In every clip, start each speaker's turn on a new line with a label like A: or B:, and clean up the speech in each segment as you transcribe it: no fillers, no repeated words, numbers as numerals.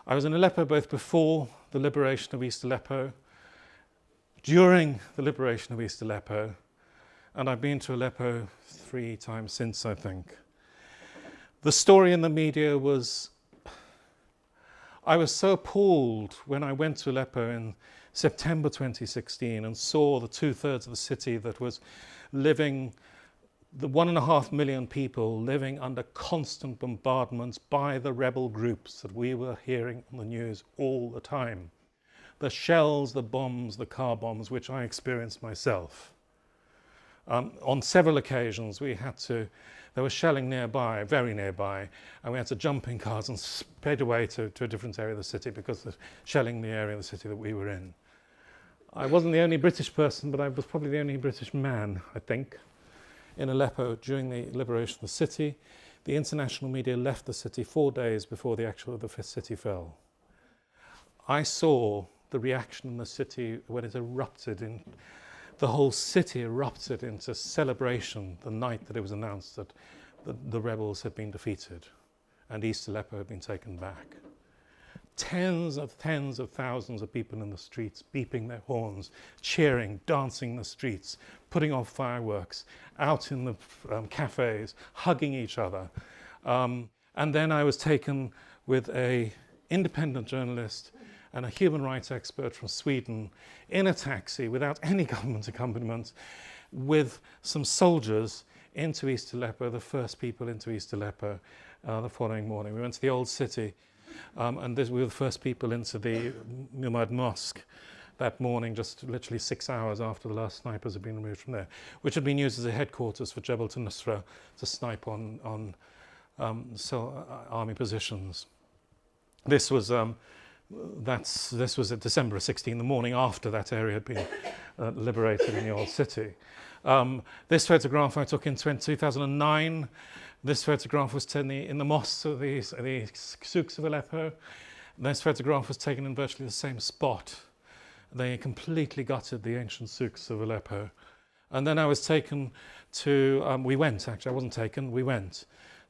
A: I was in Aleppo both before the liberation of East Aleppo, during the liberation of East Aleppo, and I've been to Aleppo 3 times since, I think. The story in the media was, I was so appalled when I went to Aleppo in September 2016 and saw the 2/3 of the city that was living, the 1.5 million people living under constant bombardments by the rebel groups that we were hearing on the news all the time. The shells, the bombs, the car bombs, which I experienced myself. On several occasions there was shelling nearby, very nearby, and we had to jump in cars and sped away to a different area of the city because of shelling the area of the city that we were in. I wasn't the only British person, but I was probably the only British man, I think, in Aleppo during the liberation of the city. The international media left the city 4 days before the city fell. I saw the reaction in the city when it erupted. The whole city erupted into celebration the night that it was announced that the rebels had been defeated and East Aleppo had been taken back. Tens of thousands of people in the streets, beeping their horns, cheering, dancing in the streets, putting off fireworks, out in the cafes, hugging each other. And then I was taken with an independent journalist and a human rights expert from Sweden in a taxi without any government accompaniment with some soldiers into East Aleppo, the first people into East Aleppo the following morning. We went to the old city and we were the first people into the Muhammad Mosque that morning, just literally 6 hours after the last snipers had been removed from there, which had been used as a headquarters for Jabhat al-Nusra to snipe on army positions. This was at December 16, the morning after that area had been liberated in the old city. This photograph I took in 2009. This photograph was taken in the mosques of the souks of Aleppo. This photograph was taken in virtually the same spot. They completely gutted the ancient souks of Aleppo. And then I was taken to, we went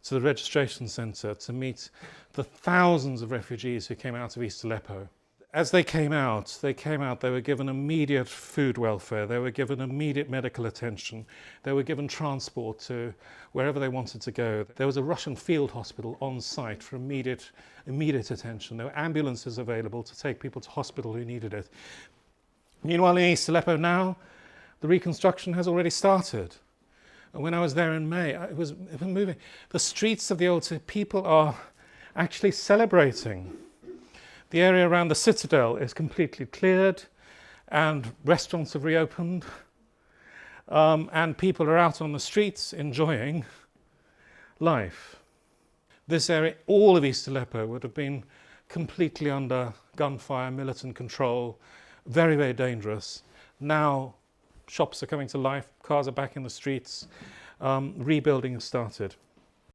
A: to the registration centre to meet the thousands of refugees who came out of East Aleppo. As they came out, they were given immediate food welfare, they were given immediate medical attention, they were given transport to wherever they wanted to go. There was a Russian field hospital on site for immediate attention. There were ambulances available to take people to hospital who needed it. Meanwhile, in East Aleppo now, the reconstruction has already started. And when I was there in May, it was moving. The streets of the old city, people are actually celebrating. The area around the citadel is completely cleared and restaurants have reopened and people are out on the streets enjoying life. This area, all of East Aleppo, would have been completely under gunfire, militant control, very, very dangerous. Now shops are coming to life, cars are back in the streets, rebuilding has started.